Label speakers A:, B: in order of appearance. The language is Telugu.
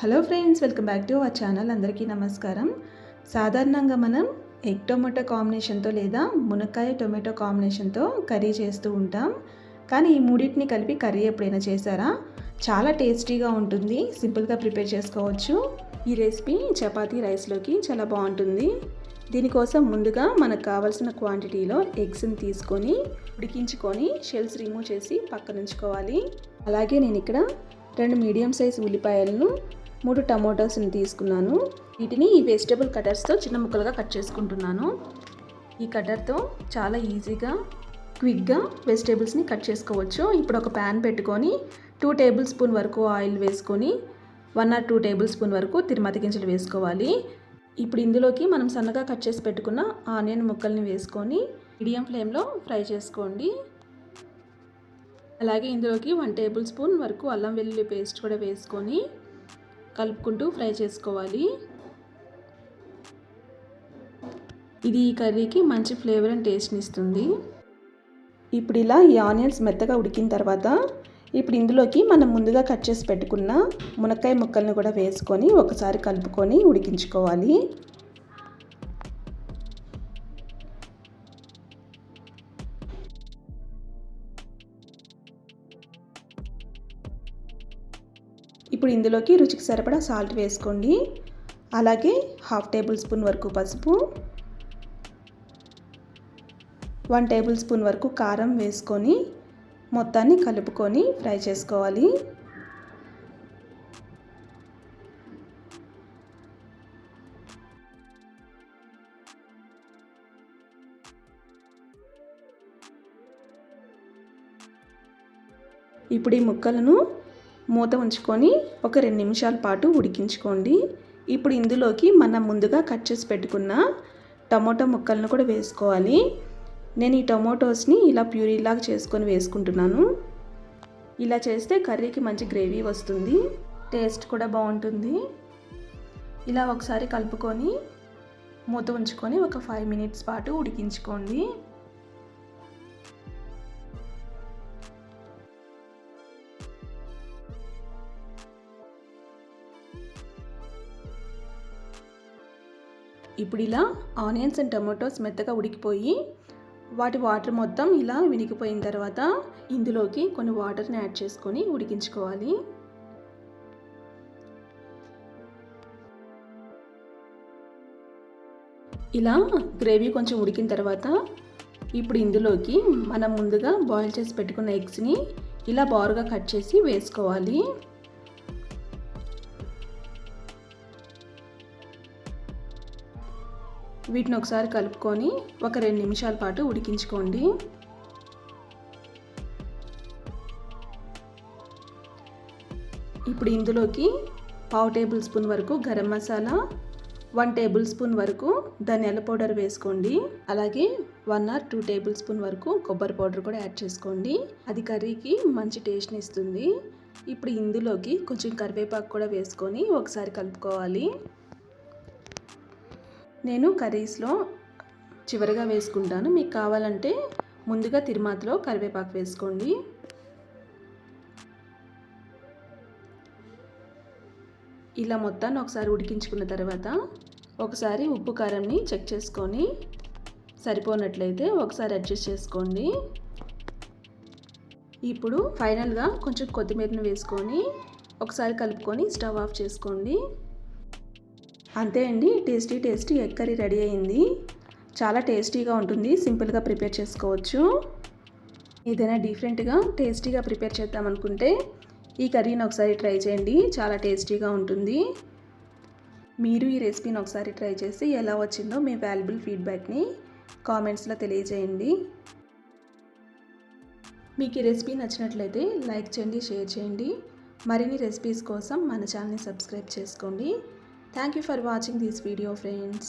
A: Hello friends, welcome back to our channel. అందరికీ నమస్కారం. సాధారణంగా మనం ఎగ్ టొమాటో కాంబినేషన్తో లేదా మునక్కాయ టొమాటో కాంబినేషన్తో కర్రీ చేస్తూ ఉంటాం. కానీ ఈ మూడింటిని కలిపి కర్రీ ఎప్పుడైనా చేశారా? చాలా టేస్టీగా ఉంటుంది. సింపుల్గా ప్రిపేర్ చేసుకోవచ్చు. ఈ రెసిపీ చపాతీ రైస్లోకి చాలా బాగుంటుంది. దీనికోసం ముందుగా మనకు కావాల్సిన క్వాంటిటీలో ఎగ్స్ని తీసుకొని ఉడికించుకొని షెల్స్ రిమూవ్ చేసి పక్కన ఉంచుకోవాలి. అలాగే నేను ఇక్కడ 2 మీడియం సైజ్ ఉల్లిపాయలను 3 టమోటాస్ని తీసుకున్నాను. వీటిని ఈ వెజిటబుల్ కటర్స్తో చిన్న ముక్కలుగా కట్ చేసుకుంటున్నాను. ఈ కటర్తో చాలా ఈజీగా క్విక్గా వెజిటేబుల్స్ని కట్ చేసుకోవచ్చు. ఇప్పుడు ఒక ప్యాన్ పెట్టుకొని 2 టేబుల్ స్పూన్ వరకు ఆయిల్ వేసుకొని 1 or 2 టేబుల్ స్పూన్ వరకు తిరుమతి గింజలు వేసుకోవాలి. ఇప్పుడు ఇందులోకి మనం సన్నగా కట్ చేసి పెట్టుకున్న ఆనియన్ ముక్కల్ని వేసుకొని మీడియం ఫ్లేమ్లో ఫ్రై చేసుకోండి. అలాగే ఇందులోకి 1 టేబుల్ స్పూన్ వరకు అల్లం వెల్లుల్లి పేస్ట్ కూడా వేసుకొని కలుపుకుంటూ ఫ్రై చేసుకోవాలి. ఇది ఈ కర్రీకి మంచి ఫ్లేవర్ అండ్ టేస్ట్ని ఇస్తుంది. ఇప్పుడు ఇలా ఈ ఆనియన్స్ మెత్తగా ఉడికిన తర్వాత ఇప్పుడు ఇందులోకి మనం ముందుగా కట్ చేసి పెట్టుకున్న మునక్కాయ ముక్కల్ని కూడా వేసుకొని ఒకసారి కలుపుకొని ఉడికించుకోవాలి. ఇప్పుడు ఇందులోకి రుచికి సరిపడా సాల్ట్ వేసుకోండి. అలాగే 1/2 టేబుల్ స్పూన్ వరకు పసుపు, 1 టేబుల్ స్పూన్ వరకు కారం వేసుకొని మొత్తాన్ని కలుపుకొని ఫ్రై చేసుకోవాలి. ఇప్పుడు ఈ ముక్కలను మూత ఉంచుకొని ఒక 2 నిమిషాల పాటు ఉడికించుకోండి. ఇప్పుడు ఇందులోకి మనం ముందుగా కట్ చేసి పెట్టుకున్న టమోటా ముక్కలను కూడా వేసుకోవాలి. నేను ఈ టమోటోస్ని ఇలా ప్యూరీలాగా చేసుకొని వేసుకుంటున్నాను. ఇలా చేస్తే కర్రీకి మంచి గ్రేవీ వస్తుంది, టేస్ట్ కూడా బాగుంటుంది. ఇలా ఒకసారి కలుపుకొని మూత ఉంచుకొని ఒక 5 మినిట్స్ పాటు ఉడికించుకోండి. ఇప్పుడు ఇలా ఆనియన్స్ అండ్ టమాటోస్ మెత్తగా ఉడికిపోయి వాటి వాటర్ మొత్తం ఇలా వినిగిపోయిన తర్వాత ఇందులోకి కొన్ని వాటర్ని యాడ్ చేసుకొని ఉడికించుకోవాలి. ఇలా గ్రేవీ కొంచెం ఉడికిన తర్వాత ఇప్పుడు ఇందులోకి మనం ముందుగా బాయిల్ చేసి పెట్టుకున్న ఎగ్స్ని ఇలా బారుగా కట్ చేసి వేసుకోవాలి. వీటిని ఒకసారి కలుపుకొని ఒక 2 నిమిషాల పాటు ఉడికించుకోండి. ఇప్పుడు ఇందులోకి 1/2 టేబుల్ స్పూన్ వరకు గరం మసాలా, 1 టేబుల్ స్పూన్ వరకు ధనియాల పౌడర్ వేసుకోండి. అలాగే 1 or 2 టేబుల్ స్పూన్ వరకు కొబ్బరి పౌడర్ కూడా యాడ్ చేసుకోండి. అది కర్రీకి మంచి టేస్ట్ని ఇస్తుంది. ఇప్పుడు ఇందులోకి కొంచెం కరివేపాకు కూడా వేసుకొని ఒకసారి కలుపుకోవాలి. నేను కర్రీస్లో చివరిగా వేసుకుంటాను. మీకు కావాలంటే ముందుగా తిరుమాతలో కరివేపాకు వేసుకోండి. ఇలా మొత్తాన్ని ఒకసారి ఉడికించుకున్న తర్వాత ఒకసారి ఉప్పు కారంని చెక్ చేసుకొని సరిపోనట్లయితే ఒకసారి అడ్జస్ట్ చేసుకోండి. ఇప్పుడు ఫైనల్గా కొంచెం కొత్తిమీరని వేసుకొని ఒకసారి కలుపుకొని స్టవ్ ఆఫ్ చేసుకోండి. అంతే అండి, టేస్టీ ఎగ్ కర్రీ రెడీ అయింది. చాలా టేస్టీగా ఉంటుంది. సింపుల్గా ప్రిపేర్ చేసుకోవచ్చు. ఏదైనా డిఫరెంట్గా టేస్టీగా ప్రిపేర్ చేద్దామనుకుంటే ఈ కర్రీని ఒకసారి ట్రై చేయండి. చాలా టేస్టీగా ఉంటుంది. మీరు ఈ రెసిపీని ఒకసారి ట్రై చేసి ఎలా వచ్చిందో మీ వాల్యుబుల్ ఫీడ్బ్యాక్ని కామెంట్స్లో తెలియజేయండి. మీకు ఈ రెసిపీ నచ్చినట్లయితే లైక్ చేయండి, షేర్ చేయండి. మరిన్ని రెసిపీస్ కోసం మన ఛానల్ని సబ్స్క్రైబ్ చేసుకోండి. Thank you for watching this video, friends.